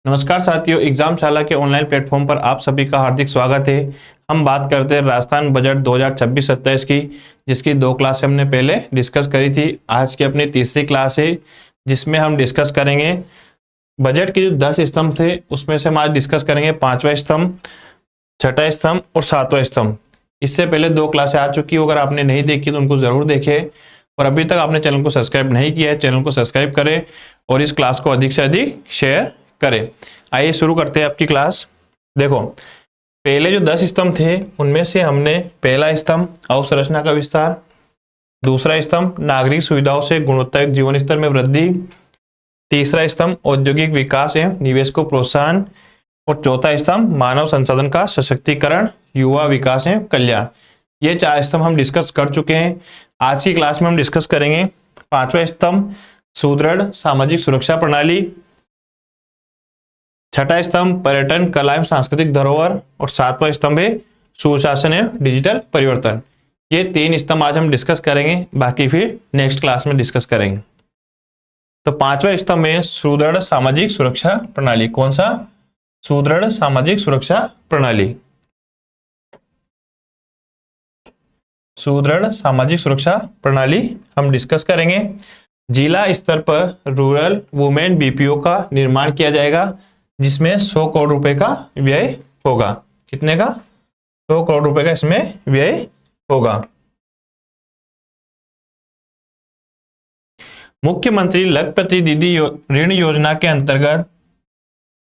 नमस्कार साथियों, एग्जाम शाला के ऑनलाइन प्लेटफॉर्म पर आप सभी का हार्दिक स्वागत है। हम बात करते हैं राजस्थान बजट 2026-27 की, जिसकी 2 क्लास हमने पहले डिस्कस करी थी। आज की अपनी तीसरी क्लास है, जिसमें हम डिस्कस करेंगे बजट के जो 10 स्तंभ थे, उसमें से हम आज डिस्कस करेंगे 5वां स्तंभ, 6ठा स्तंभ और 7वां स्तंभ। इससे पहले 2 क्लासें आ चुकी हो, अगर आपने नहीं देखी तो उनको जरूर देखें। और अभी तक आपने चैनल को सब्सक्राइब नहीं किया है, चैनल को सब्सक्राइब करें और इस क्लास को अधिक से अधिक शेयर करें। आइए शुरू करते हैं आपकी क्लास। देखो, पहले जो 10 स्तंभ थे उनमें से हमने पहला स्तंभ अवसंरचना का विस्तार, दूसरा स्तंभ नागरिक सुविधाओं से गुणवत्तायुक्त जीवन स्तर में वृद्धि, तीसरा स्तंभ औद्योगिक विकास एवं निवेश को प्रोत्साहन और चौथा स्तंभ मानव संसाधन का सशक्तिकरण, युवा विकास एवं कल्याण। ये 4 स्तंभ हम डिस्कस कर चुके हैं। आज की क्लास में हम डिस्कस करेंगे 5वां स्तंभ सुदृढ़ सामाजिक सुरक्षा प्रणाली, 6ठा स्तंभ पर्यटन कला एवं सांस्कृतिक धरोहर और 7वां स्तंभ है सुशासन एवं डिजिटल परिवर्तन। ये 3 स्तंभ आज हम डिस्कस करेंगे, बाकी फिर नेक्स्ट क्लास में डिस्कस करेंगे। तो 5वां स्तंभ है सुदृढ़ सामाजिक सुरक्षा प्रणाली। कौन सा? सुदृढ़ सामाजिक सुरक्षा प्रणाली। सुदृढ़ सामाजिक सुरक्षा प्रणाली हम डिस्कस करेंगे। जिला स्तर पर रूरल वुमेन बीपीओ का निर्माण किया जाएगा, जिसमें 100 करोड़ रुपए का व्यय होगा। कितने का? 100 करोड़ रुपए का इसमें व्यय होगा। मुख्यमंत्री लखपति दीदी ऋण योजना के अंतर्गत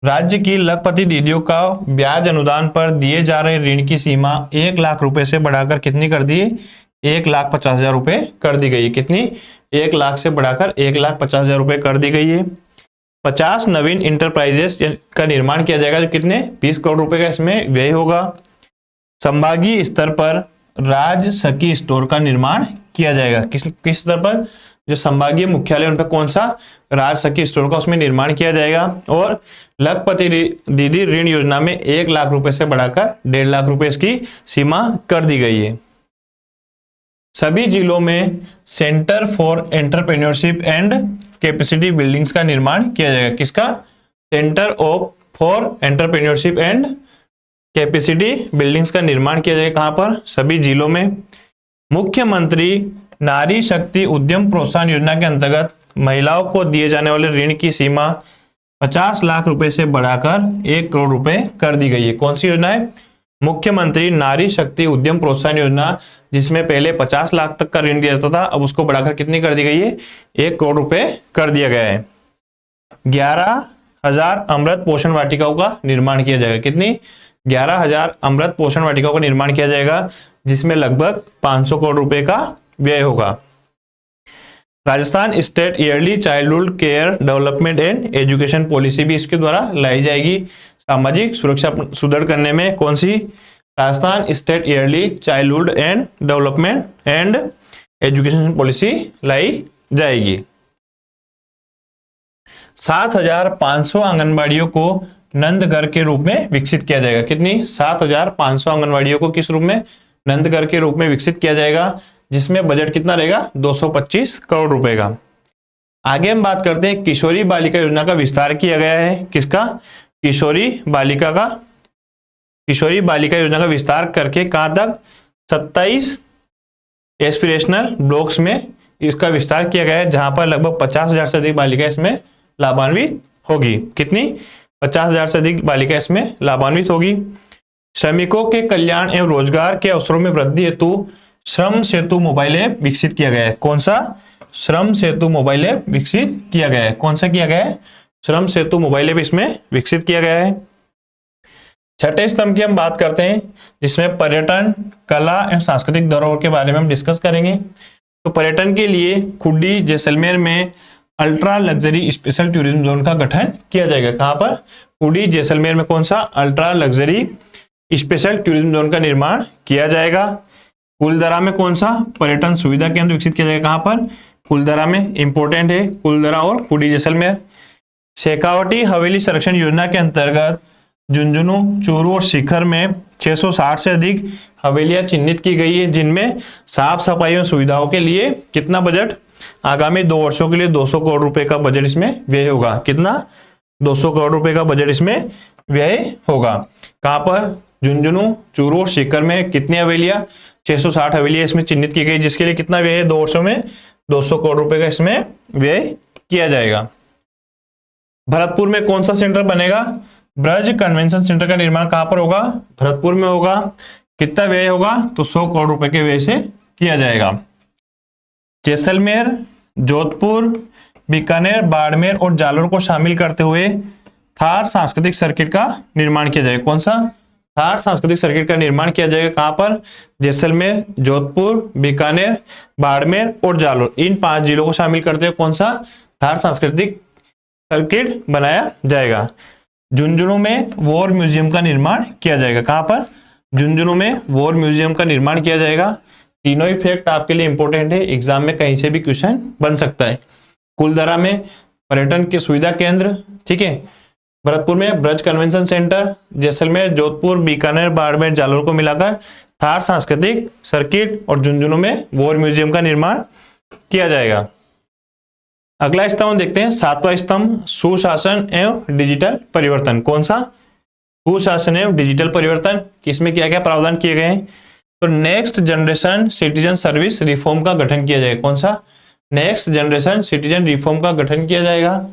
राज्य की लखपति दीदियों का ब्याज अनुदान पर दिए जा रहे ऋण की सीमा 1 लाख रुपए से बढ़ाकर कितनी कर दी? 1,50,000 रुपए कर दी गई है। कितनी? 1 लाख से बढ़ाकर 1,50,000 रुपए कर दी गई है। 50 नवीन इंटरप्राइजेस का निर्माण किया जाएगा, जो कितने? 20 करोड़ रुपए का इसमें व्यय होगा। संभागीय स्तर पर राज सखी स्टोर का निर्माण किया जाएगा। किस स्तर पर? जो संभागीय मुख्यालय उन पर कौन सा? राज सखी स्टोर का उसमें निर्माण किया जाएगा। और लखपति दीदी ऋण योजना में 1 लाख रुपए से बढ़ाकर 1.5 लाख रुपए इसकी सीमा कर दी गई है। सभी जिलों में centre for entrepreneurship and capacity buildings का निर्माण किया जाएगा। किसका? Centre for entrepreneurship and capacity buildings का निर्माण किया जाएगा। कहां पर? सभी जिलों में। मुख्यमंत्री नारी शक्ति उद्यम प्रोत्साहन योजना के अंतर्गत महिलाओं को दिए जाने वाले ऋण की सीमा 50 लाख रुपए से बढ़ाकर 1 करोड़ रुपए कर दी गई है। कौन सी योजना है? मुख्यमंत्री नारी शक्ति उद्यम प्रोत्साहन योजना, जिसमें पहले 50 लाख तक का ऋण दिया जाता था, अब उसको बढ़ाकर कितनी कर दी गई है? 1 करोड़ रुपए कर दिया गया है। 11,000 अमृत पोषण वाटिकाओं का निर्माण किया जाएगा। कितनी? 11,000 अमृत पोषण वाटिकाओं का निर्माण किया जाएगा, जिसमें लगभग 500 करोड़ रुपए का व्यय होगा। Rajasthan state early childhood care development and education policy भी इसके द्वारा लाई जाएगी। सामाजिक सुरक्षा सुदृढ़ करने में कौन सी? Rajasthan state early childhood and development and education policy लाई जाएगी। 7,500 आंगनबाड़ियों को नंदघर के रूप में विकसित किया जाएगा। कितनी? 7,500 आंगनबाड़ियों को किस रूप में? नंदघर के रूप में विकसित किया जाएगा, जिसमें बजट कितना रहेगा? 225 करोड़ रुपए का। आगे हम बात करते हैं किशोरी बालिका योजना का विस्तार किया गया है। किसका? किशोरी बालिका योजना का विस्तार करके कहां तक? 27 एस्पिरेशनल ब्लॉक्स में इसका विस्तार किया गया है, जहां पर लगभग 50,000 से अधिक बालिका इसमें लाभान्वित होगी। कितनी? 50,000 से अधिक बालिका इसमें लाभान्वित होगी। श्रमिकों के कल्याण एवं रोजगार के अवसरों में वृद्धि हेतु श्रम सेतु मोबाइल ऐप विकसित किया गया है। कौन सा? श्रम सेतु मोबाइल ऐप विकसित किया गया है। कौन सा किया गया है? श्रम सेतु मोबाइल ऐप इसमें विकसित किया गया है। 6ठे स्तंभ की हम बात करते हैं, जिसमें पर्यटन कला एवं सांस्कृतिक धरोहर के बारे में हम डिस्कस करेंगे। तो पर्यटन के लिए खुड्डी जैसलमेर में ultra luxury special tourism zone का गठन किया जाएगा। कहां पर? खुड्डी जैसलमेर में कौन सा? Ultra luxury special tourism zone का निर्माण किया जाएगा। कुलदरा में कौन सा? पर्यटन सुविधा केंद्र विकसित किया जाएगा। कहां पर? कुलदरा में। इंपोर्टेंट है कुलदरा और खुड्डी जैसलमेर। शेखावटी हवेली संरक्षण योजना के अंतर्गत झुंझुनू, चूरू और सीकर में 660 से अधिक हवेलियां चिन्हित की गई है, जिनमें साफ सफाई और सुविधाओं के लिए कितना बजट? आगामी 2 वर्षों के लिए 200 करोड़ रुपए का बजट इसमें व्यय होगा। कितना? 200 करोड़ रुपए का बजट इसमें व्यय होगा। कहां पर? झुंझुनू, चूरू और सीकर में कितनी हवेलियां? 660 हवेलियां इसमें चिन्हित की गई, जिसके लिए कितना व्यय है? 2 वर्षों में 200 करोड़ रुपए का इसमें व्यय किया जाएगा। भरतपुर में कौन सा सेंटर बनेगा? ब्रज कन्वेंशन सेंटर का निर्माण कहां पर होगा? भरतपुर में होगा। कितना व्यय होगा? तो 100 करोड़ रुपए के व्यय से किया जाएगा। जैसलमेर, जोधपुर, बीकानेर, बाड़मेर और जालोर को शामिल करते हुए थार सांस्कृतिक सर्किट का निर्माण किया जाएगा। कौन सा? थार सांस्कृतिक सर्किट का निर्माण किया जाएगा। कहां पर? जैसलमेर, जोधपुर, बीकानेर, बाड़मेर और जालोर, इन 5 जिलों को शामिल करते हुए कौन सा थार सांस्कृतिक सर्किट बनाया जाएगा। झुंझुनू में वॉर म्यूजियम का निर्माण किया जाएगा। कहां पर? झुंझुनू में वॉर म्यूजियम का निर्माण किया जाएगा। तीनों ही फैक्ट आपके लिए इंपॉर्टेंट है, एग्जाम में कहीं से भी क्वेश्चन बन सकता है। कुलधरा में पर्यटन के सुविधा केंद्र, ठीक है। भरतपुर में ब्रज कन्वेंशन सेंटर, जैसलमेर, जोधपुर, बीकानेर, बाड़मेर, जालोर को मिलाकर थार सांस्कृतिक सर्किट और झुंझुनू में वॉर म्यूजियम का निर्माण किया जाएगा। अगला स्तंभ देखते हैं, 7वां स्तंभ, सुशासन एवं डिजिटल परिवर्तन। कौन सा? सुशासन एवं डिजिटल परिवर्तन। किसमें क्या क्या प्रावधान किए गए हैं? तो next generation citizen service reform का गठन किया जाएगा। कौन सा? नेक्स्ट जनरेशन सिटीजन रिफॉर्म का गठन किया जाएगा।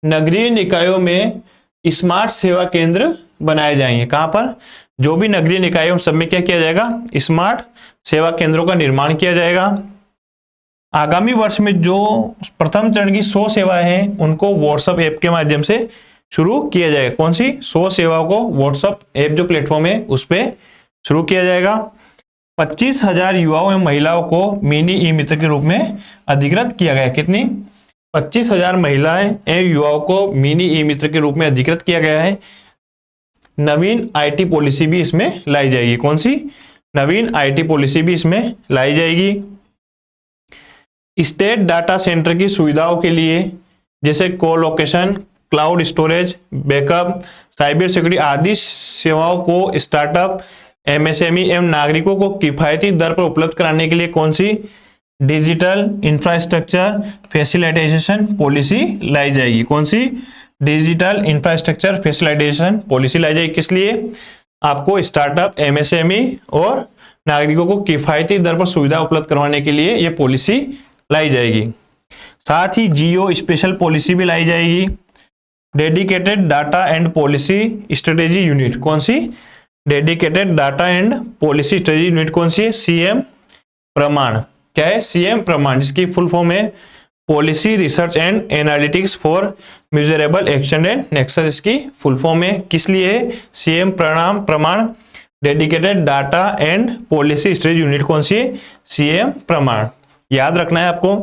नगरीय निकायों में स्मार्ट सेवा केंद्र बनाए जाएंगे। कहां पर? जो भी नगरीय निकायों सब में क्या किया जाएगा? स्मार्ट सेवा केंद्रों का निर्माण किया जाएगा। आगामी वर्ष में जो प्रथम चरण की 100 सेवाएं हैं उनको व्हाट्सएप ऐप के माध्यम से शुरू किया जाएगा। कौन सी? 100 सेवाओं को व्हाट्सएप ऐप जो प्लेटफॉर्म है उस पर शुरू किया जाएगा। 25,000 युवाओं एवं महिलाओं को मिनी ई मित्र के रूप में अधिकृत किया गया। कितनी? 25,000 महिलाएं एवं युवाओं को मिनी ई मित्र के रूप में अधिकृत किया गया है। नवीन आईटी पॉलिसी भी इसमें लाई जाएगी। कौन सी? नवीन आईटी पॉलिसी भी इसमें लाई जाएगी। स्टेट डाटा सेंटर की सुविधाओं के लिए जैसे colocation, cloud storage, backup, cyber security आदि सेवाओं को स्टार्टअप, एमएसएमई एवं नागरिकों को किफायती दर पर उपलब्ध कराने के लिए कौन सी डिजिटल इंफ्रास्ट्रक्चर फैसिलिटेशन पॉलिसी लाई जाएगी। कौन सी? डिजिटल इंफ्रास्ट्रक्चर फैसिलिटेशन पॉलिसी लाई जाएगी। किस लिए? आपको स्टार्टअप, एमएसएमई और नागरिकों को किफायती दर पर सुविधा उपलब्ध करवाने के लिए यह पॉलिसी लाई जाएगी। साथ ही जियो स्पेशल पॉलिसी भी लाई जाएगी। Dedicated data and policy strategy unit. कौन सी? Dedicated data and policy strategy unit कौन सी है? सीएम प्रमाण। क्या है? सीएम प्रमाण, जिसकी फुल फॉर्म है policy research and analytics for measurable action and nexus. इसकी फुल फॉर्म है। किस लिए है? सीएम प्रमाण। Dedicated data and policy strategy unit कौन सी है? सीएम प्रमाण। याद रखना है आपको।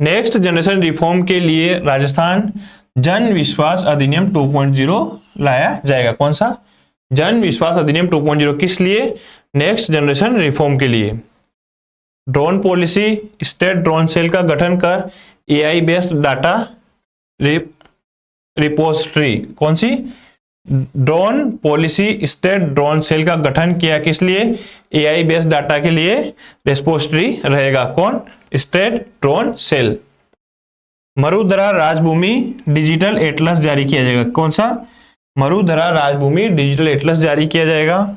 नेक्स्ट जनरेशन रिफॉर्म के लिए राजस्थान जन विश्वास अधिनियम 2.0 लाया जाएगा। कौन सा? जन विश्वास अधिनियम 2.0। किस लिए? नेक्स्ट जनरेशन रिफॉर्म के लिए। Drone policy, state drone cell का गठन कर एआई बेस्ड डाटा रिपोजिटरी। कौन सी? Drone policy state drone cell का गठन किया। किस लिए? एआई बेस्ड डाटा के लिए रिपोजिटरी रहेगा। कौन? State drone cell. Marudhara Rajbhumi digital atlas जारी किया जाएगा। कौन सा? मरुधरा राजभूमि डिजिटल एटलस जारी किया जाएगा।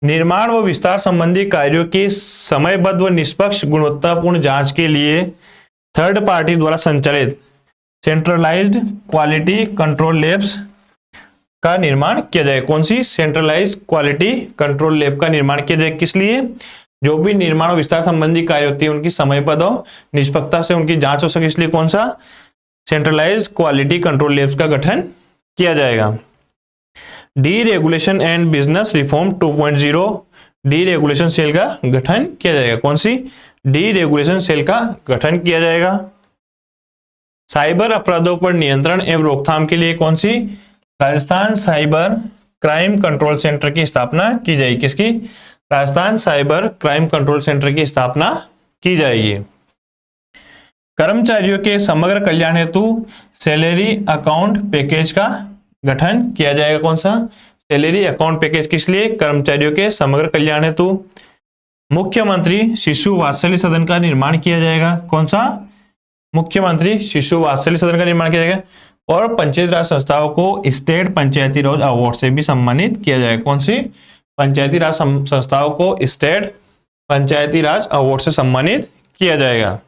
निर्माण व विस्तार संबंधी कार्यों की समयबद्ध व निष्पक्ष गुणवत्तापूर्ण जांच के लिए थर्ड पार्टी द्वारा संचालित सेंट्रलाइज्ड क्वालिटी कंट्रोल लैब्स का निर्माण किया जाएगा। कौन सी? सेंट्रलाइज्ड क्वालिटी कंट्रोल लैब का निर्माण किया जाएगा। किस लिए? जो भी निर्माण और विस्तार संबंधी कार्य होती है उनकी समयबद्ध और निष्पक्षता से उनकी जांच हो सके, इसलिए कौन सा? सेंट्रलाइज्ड क्वालिटी कंट्रोल लैब्स का गठन किया जाएगा। Deregulation and business reform 2.0 deregulation cell का गठन किया जाएगा। कौन सी? डी रेगुलेशन सेल का गठन किया जाएगा। साइबर अपराधों पर नियंत्रण एवं रोकथाम के लिए कौन सी? Rajasthan cyber crime control centre की स्थापना की जाएगी। किसकी? Rajasthan cyber crime control centre की स्थापना की जाएगी। कर्मचारियों के समग्र कल्याण हेतु सैलरी अकाउंट पैकेज का गठन किया जाएगा। कौन सा? Salary account package. किस लिए? कर्मचारियों के समग्र कल्याण हेतु। मुख्यमंत्री शिशु वात्सल्य सदन का निर्माण किया जाएगा। कौन सा? मुख्यमंत्री शिशु वात्सल्य सदन का निर्माण किया जाएगा। और पंचायती राज संस्थाओं को स्टेट पंचायती राज अवार्ड से भी सम्मानित किया जाएगा। कौन सी? पंचायती राज संस्थाओं को स्टेट पंचायती राज अवार्ड से सम्मानित किया जाएगा।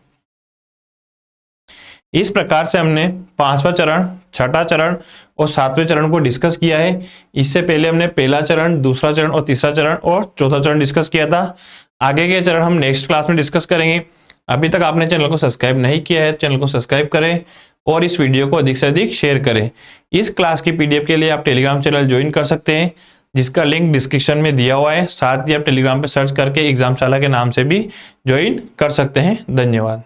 इस प्रकार से हमने 5वां चरण, 6ठा चरण और 7वें चरण को डिस्कस किया है। इससे पहले हमने पहला चरण, दूसरा चरण और तीसरा चरण और चौथा चरण डिस्कस किया था। आगे के चरण हम नेक्स्ट क्लास में डिस्कस करेंगे। अभी तक आपने चैनल को सब्सक्राइब नहीं किया है, चैनल को सब्सक्राइब करें और इस वीडियो को अधिक से अधिक शेयर करें। इस क्लास की पीडीएफ के लिए आप टेलीग्राम चैनल ज्वाइन कर सकते हैं, जिसका लिंक डिस्क्रिप्शन में दिया हुआ है। साथ ही आप टेलीग्राम पे सर्च करके एग्जामशाला के नाम से भी ज्वाइन कर सकते हैं। धन्यवाद।